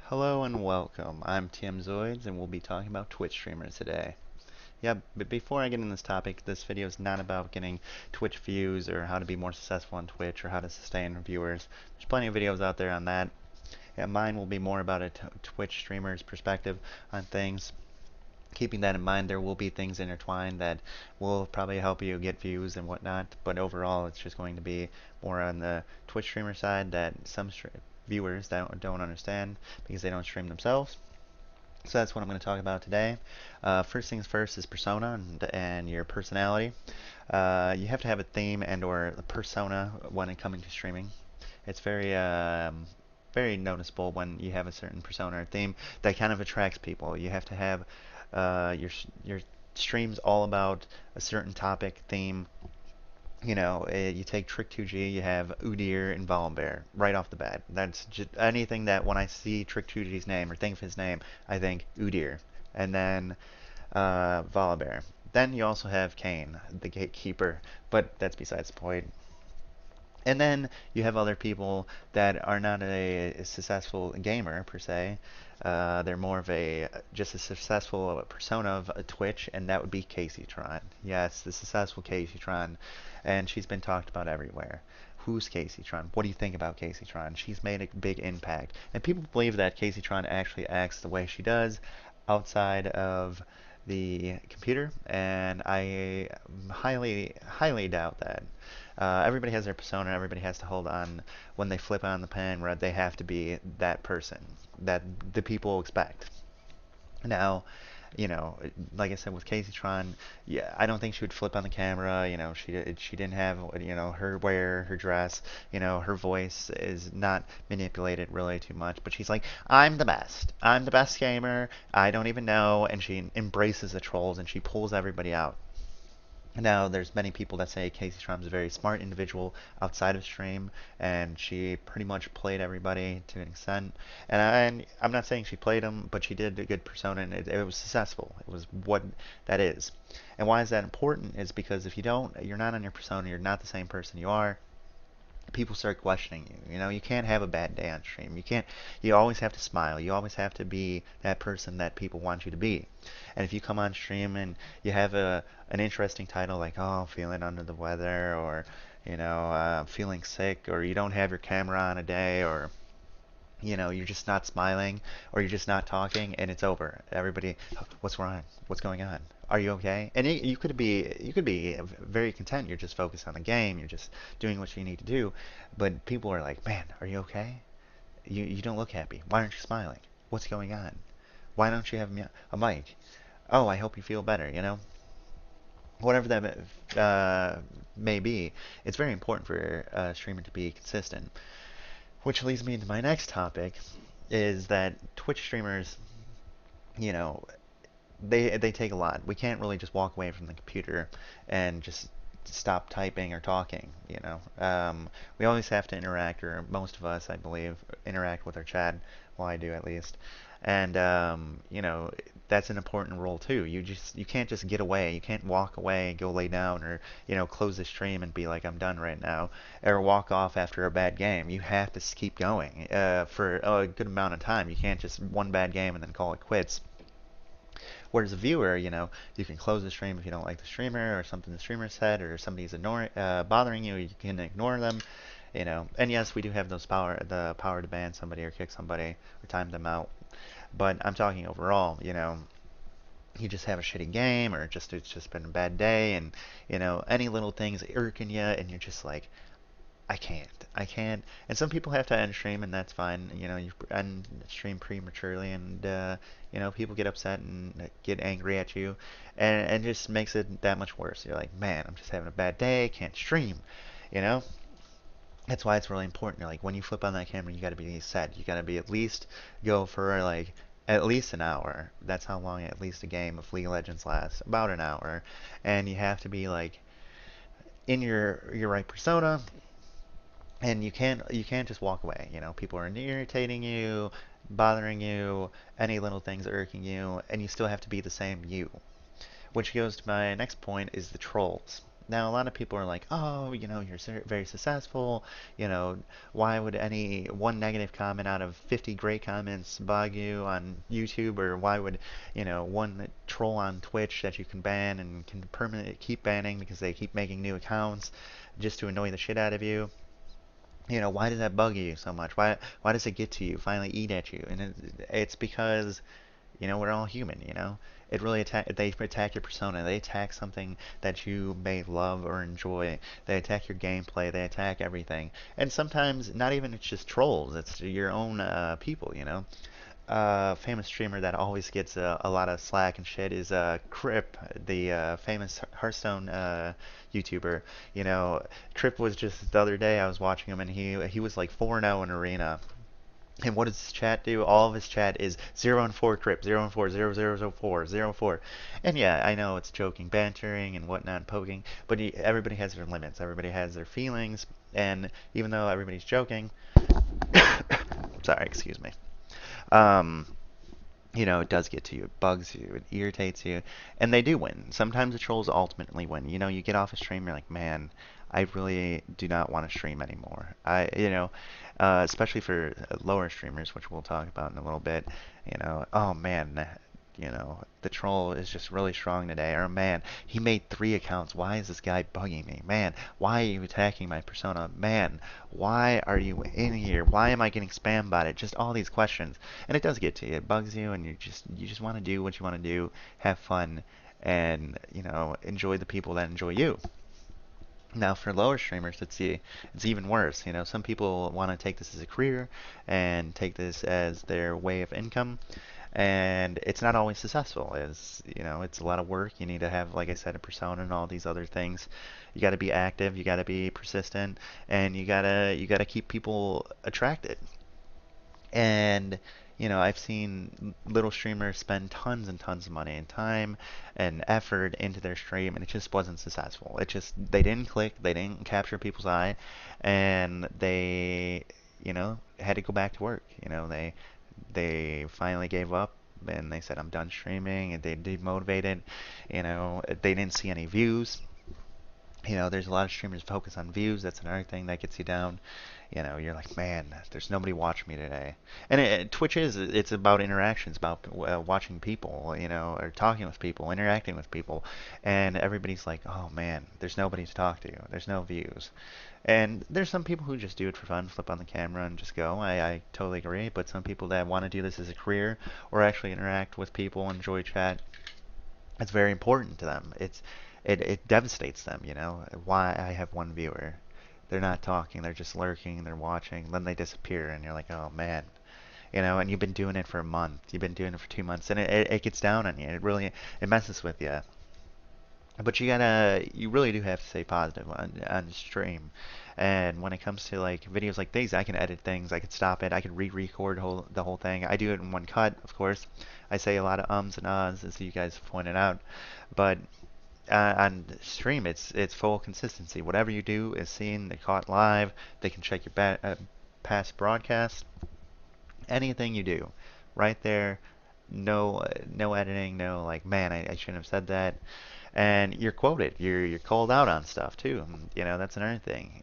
Hello and welcome. I'm Tmzoids and we'll be talking about Twitch streamers today. Yeah, but before I get into this topic, this video is not about getting Twitch views or how to be more successful on Twitch or how to sustain viewers. There's plenty of videos out there on that. Yeah, mine will be more about a Twitch streamer's perspective on things. Keeping that in mind, there will be things intertwined that will probably help you get views and whatnot, but overall it's just going to be more on the Twitch streamer side that some viewers don't understand because they don't stream themselves. So that's what I'm going to talk about today. First things first is persona and your personality. You have to have a theme and or a persona when it coming to streaming. It's very noticeable when you have a certain persona or theme that kind of attracts people. You have to have your streams all about a certain topic theme. You take Trick 2G, you have Udyr and Volibear right off the bat. That's just anything that when I see Trick 2G's name or think of his name, I think Udyr. And then Volibear. Then you also have Kane, the gatekeeper, but that's besides the point. And then you have other people that are not a successful gamer per se. They're more of a just a successful persona of a Twitch, and that would be Casey Tron. Yes, the successful Casey Tron, and she's been talked about everywhere. Who's Casey Tron? What do you think about Casey Tron? She's made a big impact, and people believe that Casey Tron actually acts the way she does outside of the computer, and I highly doubt that. Everybody has their persona. Everybody has to hold on when they flip on the pen, where they have to be that person that the people expect. Now, you know, like I said with Casey Tron, yeah, I don't think she would flip on the camera. She didn't have her wear, her dress. Her voice is not manipulated really too much. But she's like, I'm the best. I'm the best gamer. I don't even know, and she embraces the trolls and she pulls everybody out. Now, there's many people that say Casey Schramm's a very smart individual outside of stream, and she pretty much played everybody to an extent. And I'm not saying she played them, but she did a good persona, and it was successful. It was what that is. And why is that important? Is because if you don't, you're not on your persona, you're not the same person you are, people start questioning you. You can't have a bad day on stream. You always have to smile. You always have to be that person that people want you to be. And if you come on stream and you have an interesting title like, oh, feeling under the weather, or, feeling sick, or you don't have your camera on a day, or you're just not smiling or you're just not talking and it's over. Everybody, what's wrong? What's going on? Are you okay? And you could be very content. You're just focused on the game. You're just doing what you need to do. But people are like, man, are you okay? You don't look happy. Why aren't you smiling? What's going on? Why don't you have a mic? Oh, I hope you feel better. Whatever that may be, it's very important for a streamer to be consistent. Which leads me into my next topic, is that Twitch streamers, you know, they take a lot. We can't really just walk away from the computer and just stop typing or talking. We always have to interact, or most of us, I believe, interact with our chat. Well, I do at least. And that's an important role too. You can't just get away. You can't walk away and go lay down, or close the stream and be like, I'm done right now, or walk off after a bad game. You have to keep going for a good amount of time. You can't just one bad game and then call it quits. Whereas a viewer, you can close the stream if you don't like the streamer or something the streamer said, or somebody's bothering you. You can ignore them. And yes, we do have the power to ban somebody or kick somebody or time them out. But I'm talking overall. You just have a shitty game, or it's just been a bad day, and any little things irking you, and you're just like, I can't. And some people have to end stream, and that's fine. You end stream prematurely, and people get upset and get angry at you, and it just makes it that much worse. You're like, man, I'm just having a bad day, can't stream. You know. That's why it's really important. Like when you flip on that camera, you got to be set. You got to be at least go for like at least an hour. That's how long at least a game of League of Legends lasts, about an hour. And you have to be like in your right persona, and you can't just walk away. People are irritating you, bothering you, any little things irking you, and you still have to be the same you. Which goes to my next point, is the trolls. Now, a lot of people are like, oh, you're very successful. You know, why would any one negative comment out of 50 great comments bug you on YouTube? Or why would, one troll on Twitch that you can ban and can permanently keep banning because they keep making new accounts just to annoy the shit out of you? Why does that bug you so much? Why does it get to you, finally eat at you? And it's because we're all human, they attack your persona. They attack something that you may love or enjoy. They attack your gameplay. They attack everything. And sometimes not even it's just trolls. It's your own people. Famous streamer that always gets a lot of slack and shit is Crip, the famous Hearthstone YouTuber. You know, Crip was just the other day I was watching him and he was like 4-0 in Arena. And what does his chat do? All of his chat is 0 and 4 Crip, 0 and 4, 0, 0, 0, 4, 0, 4. And yeah, I know it's joking, bantering and whatnot, poking, but everybody has their limits. Everybody has their feelings. And even though everybody's joking, sorry, excuse me. Um, it does get to you. It bugs you. It irritates you. And they do win. Sometimes the trolls ultimately win. You get off a stream, you're like, man, I really do not want to stream anymore. Especially for lower streamers, which we'll talk about in a little bit. Oh man, the troll is just really strong today. Or man, he made 3 accounts. Why is this guy bugging me? Man, why are you attacking my persona? Man, why are you in here? Why am I getting spam botted? Just all these questions. And it does get to you. It bugs you, and you just want to do what you want to do, have fun, and enjoy the people that enjoy you. Now, for lower streamers, it's even worse. Some people want to take this as a career and take this as their way of income, and it's not always successful. It's a lot of work. You need to have, like I said, a persona and all these other things. You got to be active, you got to be persistent, and you gotta keep people attracted. And I've seen little streamers spend tons and tons of money and time and effort into their stream, and it just wasn't successful. They didn't click, they didn't capture people's eye, and they, had to go back to work. They finally gave up. And they said, I'm done streaming, and they demotivated. They didn't see any views. There's a lot of streamers focus on views. That's another thing that gets you down. You're like, man, there's nobody watching me today. And Twitch it's about interactions, about watching people, or talking with people, interacting with people. And everybody's like, oh man, there's nobody to talk to. There's no views. And there's some people who just do it for fun, flip on the camera and just go. I totally agree. But some people that want to do this as a career or actually interact with people, enjoy chat, it's very important to them. It devastates them, Why I have one viewer. They're not talking, they're just lurking, they're watching, then they disappear, and you're like, oh man. And you've been doing it for a month, you've been doing it for 2 months, and it gets down on you. It messes with you. But you really do have to stay positive on stream. And when it comes to like videos like these, I can edit things, I can stop it, I can re-record the whole thing. I do it in one cut, of course. I say a lot of ums and ahs, as you guys pointed out. But on stream, it's full consistency. Whatever you do is seen, they're caught live, they can check your past broadcasts, anything you do, right there. No editing, no like, man, I shouldn't have said that. And you're quoted, you're called out on stuff too. That's another thing.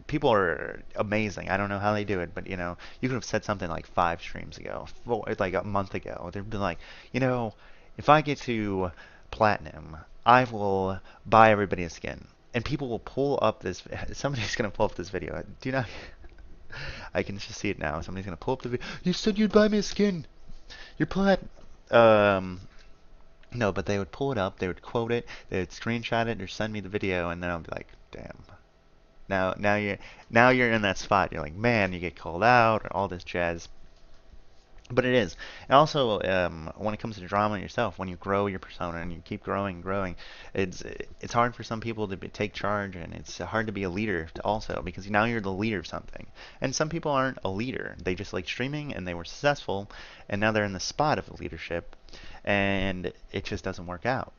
People are amazing. I don't know how they do it, but you could have said something like 5 streams ago, like a month ago. They've been like, if I get to platinum, I will buy everybody a skin. And people will pull up this. Somebody's gonna pull up this video. Do not. I can just see it now. Somebody's gonna pull up the video. You said you'd buy me a skin. You're plat. Um. No, but they would pull it up. They would quote it. They would screenshot it or send me the video, and then I'll be like, damn. Now you're in that spot. You're like, man, you get called out or all this jazz. But it is. And also, when it comes to drama yourself, when you grow your persona and you keep growing and growing, it's hard for some people to take charge, and it's hard to be a leader also, because now you're the leader of something. And some people aren't a leader. They just like streaming, and they were successful, and now they're in the spot of leadership, and it just doesn't work out.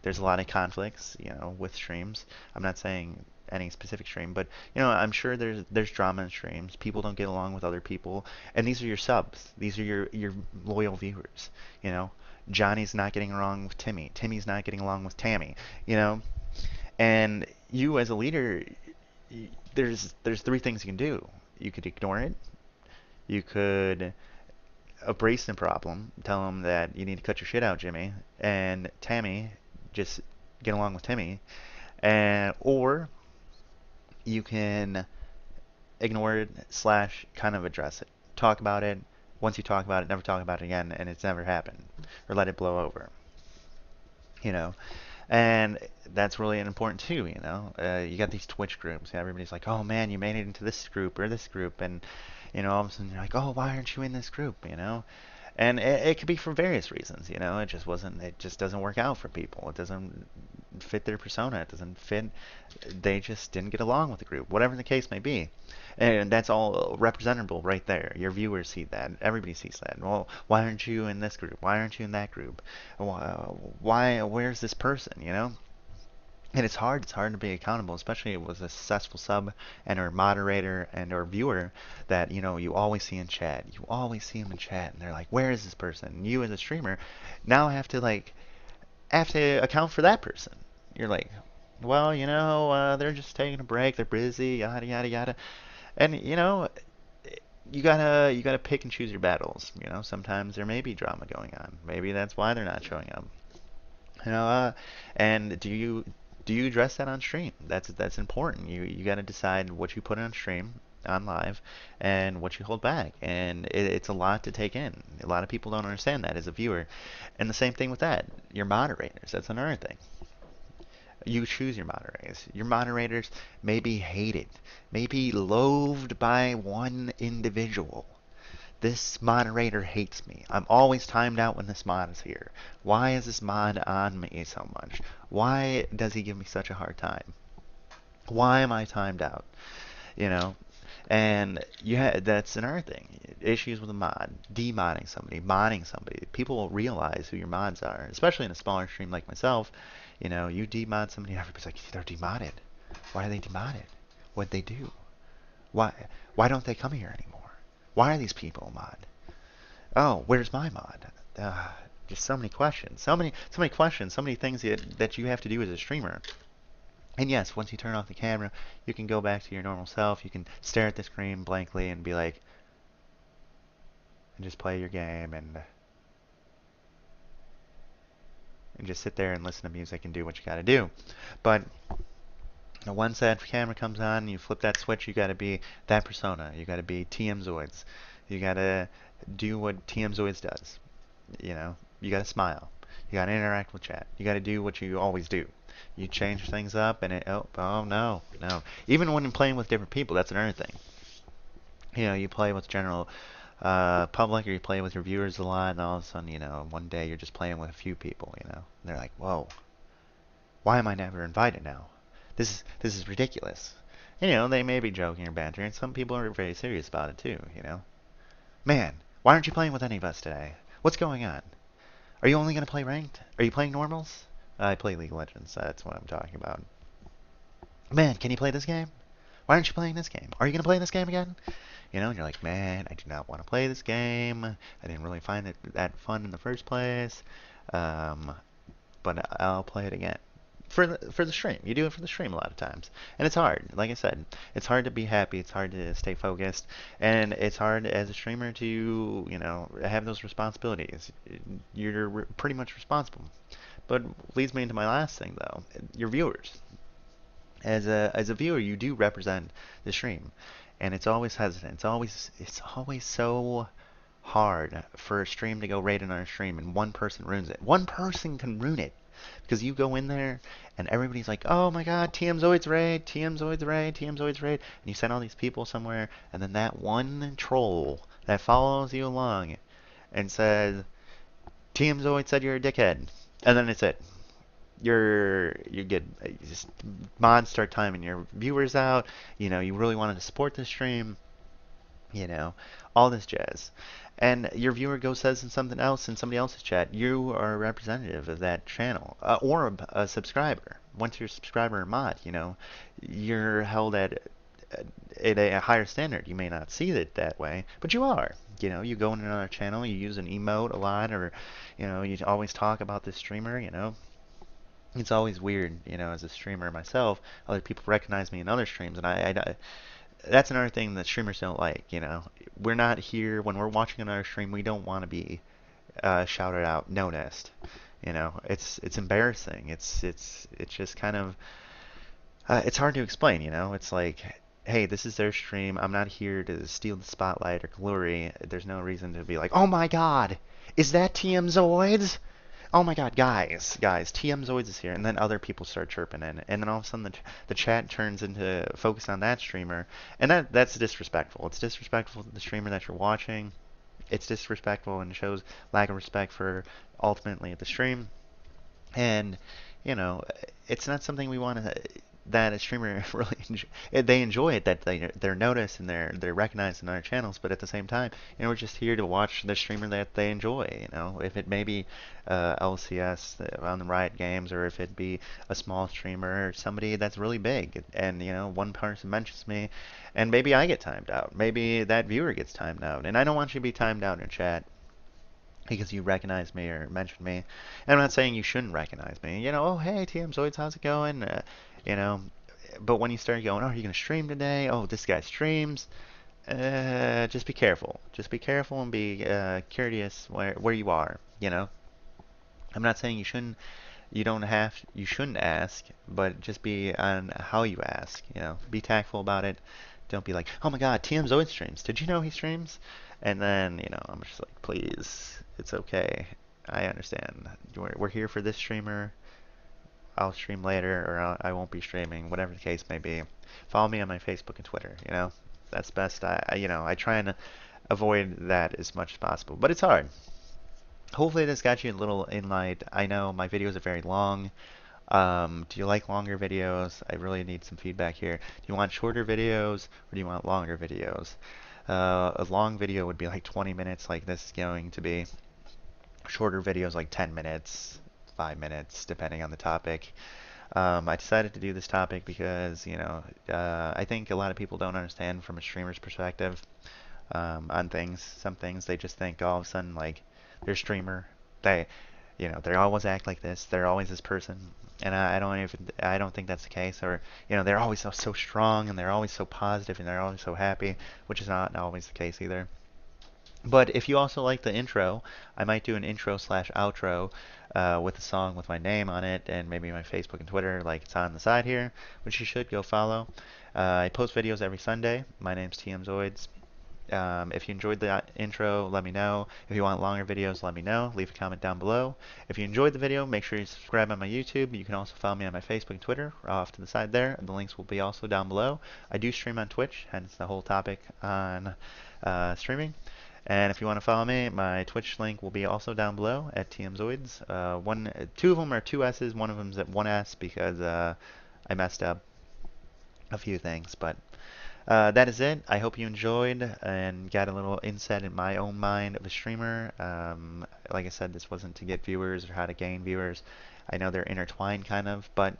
There's a lot of conflicts, with streams. I'm not saying any specific stream, but I'm sure there's drama in streams. People don't get along with other people, and these are your subs. These are your loyal viewers. Johnny's not getting along with Timmy. Timmy's not getting along with Tammy. You know, And you as a leader, there's three things you can do. You could ignore it. You could embrace the problem, tell them that you need to cut your shit out, Jimmy, and Tammy, just get along with Timmy, and or you can ignore it slash kind of address it, talk about it. Once you talk about it, never talk about it again, and it's never happened, or let it blow over. You know, and that's really important too. You got these Twitch groups. Everybody's like, "Oh man, you made it into this group or this group," and all of a sudden you're like, "Oh, why aren't you in this group?" And it could be for various reasons. It just wasn't. It just doesn't work out for people. It doesn't fit their persona. It doesn't fit. They just didn't get along with the group. Whatever the case may be, and that's all representable right there. Your viewers see that. Everybody sees that. Well, why aren't you in this group? Why aren't you in that group? Why? Where's this person? And it's hard. It's hard to be accountable, especially with a successful sub and or moderator and or viewer that you always see in chat. You always see them in chat, and they're like, "Where is this person?" And you as a streamer now have to account for that person. You're like, "Well, they're just taking a break. They're busy. Yada yada yada." And you gotta pick and choose your battles. Sometimes there may be drama going on. Maybe that's why they're not showing up. You know, uh, and do you address that on stream? That's important. You got to decide what you put on stream, on live, and what you hold back. And it's a lot to take in. A lot of people don't understand that as a viewer. And the same thing with that. Your moderators. That's another thing. You choose your moderators. Your moderators may be hated, may be loathed by one individual. This moderator hates me. I'm always timed out when this mod is here. Why is this mod on me so much? Why does he give me such a hard time? Why am I timed out? You know? And yeah, that's another thing. Issues with a mod, demodding somebody, modding somebody. People will realize who your mods are, especially in a smaller stream like myself. You demod somebody, everybody's like, they're demodded. Why are they demodded? What'd they do? Why why don't they come here anymore? Why are these people mod? Oh, where's my mod? Uh, just so many questions. So many questions, so many things that you have to do as a streamer. And yes, once you turn off the camera, you can go back to your normal self. You can stare at the screen blankly and be like, and just play your game and just sit there and listen to music and do what you gotta do. But once that camera comes on, you flip that switch, you gotta be that persona. You gotta be Tmzoids. You gotta do what Tmzoids does. You gotta smile. You gotta interact with chat. You gotta do what you always do. You change things up, and oh no, no. Even when you're playing with different people, that's another thing. You play with general public, or you play with your viewers a lot, and all of a sudden, one day you're just playing with a few people, and they're like, whoa, why am I never invited now? This is ridiculous. They may be joking or bantering. Some people are very serious about it too. Man, why aren't you playing with any of us today? What's going on? Are you only going to play ranked? Are you playing normals? I play League of Legends. That's what I'm talking about. Man, can you play this game? Why aren't you playing this game? Are you going to play this game again? And you're like, man, I do not want to play this game. I didn't really find it that fun in the first place. Um, but I'll play it again. For the stream. You do it for the stream a lot of times. And it's hard. Like I said, it's hard to be happy. It's hard to stay focused. And it's hard as a streamer to, have those responsibilities. You're pretty much responsible. But leads me into my last thing, though. Your viewers. As a viewer, you do represent the stream. And it's always hesitant. It's always so hard for a stream to go raid another stream and one person ruins it. One person can ruin it. Because you go in there and everybody's like, oh my god, Tmzoids raid, Tmzoids raid, Tmzoids raid. And you send all these people somewhere, and then that one troll that follows you along and says, Tmzoid said you're a dickhead. And then it's it. You get just mods start timing your viewers out. You really wanted to support the stream. you know, all this jazz. And your viewer goes says something else in somebody else's chat. You are a representative of that channel, or a subscriber. Once you're a subscriber or mod, you're held at a higher standard. You may not see it that way, but you are. You go in another channel, you use an emote a lot, or you always talk about this streamer. it's always weird, as a streamer myself, other people recognize me in other streams, and that's another thing that streamers don't like. We're not here when we're watching another stream. We don't want to be shouted out, noticed. It's embarrassing. It's just kind of it's hard to explain. It's like, hey, this is their stream. I'm not here to steal the spotlight or glory. There's no reason to be like, oh my God, is that Tmzoids? Oh my God, guys, Tmzoids is here, and then other people start chirping in, and then all of a sudden the chat turns into focus on that streamer, and that's disrespectful. It's disrespectful to the streamer that you're watching. It's disrespectful and shows lack of respect for ultimately the stream. And you know, it's not something we want to that a streamer really they enjoy it that they're noticed and they're recognized in other channels, but at the same time, we're just here to watch the streamer that they enjoy. If it may be LCS on the Riot Games, or if it be a small streamer or somebody that's really big, and one person mentions me, and maybe I get timed out, maybe that viewer gets timed out, and I don't want you to be timed out in chat because you recognize me or mention me. And I'm not saying you shouldn't recognize me. Oh, hey, Tmzoids, how's it going? You know, but when you start going, oh, are you going to stream today? Oh, this guy streams. Just be careful. Just be careful and be curious where you are. I'm not saying you shouldn't ask, but just be on how you ask. Be tactful about it. Don't be like, oh my God, TM's streams. Did you know he streams? And then, I'm just like, please, it's okay. I understand. We're here for this streamer. I'll stream later, or I won't be streaming, whatever the case may be. Follow me on my Facebook and Twitter. That's best. I try and avoid that as much as possible, but it's hard. Hopefully this got you a little insight. I know my videos are very long. Do you like longer videos? I really need some feedback here. Do you want shorter videos or do you want longer videos? A long video would be like 20 minutes like this is going to be. Shorter videos like 10 minutes, 5 minutes, depending on the topic. I decided to do this topic because, I think a lot of people don't understand from a streamer's perspective on things. Some things they just think all of a sudden like they're a streamer. They always act like this. They're always this person, and I don't think that's the case. Or they're always so strong and they're always so positive and they're always so happy, which is not always the case either. But if you also like the intro, I might do an intro slash outro with a song with my name on it and maybe my Facebook and Twitter, like it's on the side here, which you should go follow. I post videos every Sunday. My name's Tmzoids. If you enjoyed the intro, let me know. If you want longer videos, let me know. Leave a comment down below. If you enjoyed the video, make sure you subscribe on my YouTube. You can also follow me on my Facebook and Twitter off to the side there. The links will be also down below. I do stream on Twitch, hence the whole topic on streaming. And if you want to follow me, my Twitch link will be also down below at Tmzoids. Two of them are two S's. One of them is at one S because I messed up a few things. But that is it. I hope you enjoyed and got a little insight in my own mind of a streamer. Like I said, this wasn't to get viewers or how to gain viewers. I know they're intertwined kind of, but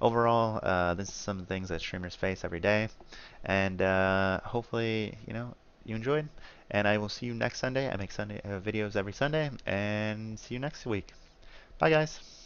overall, this is some of the things that streamers face every day. And hopefully, you enjoyed. And I will see you next Sunday. I make Sunday videos every Sunday, and see you next week. Bye, guys.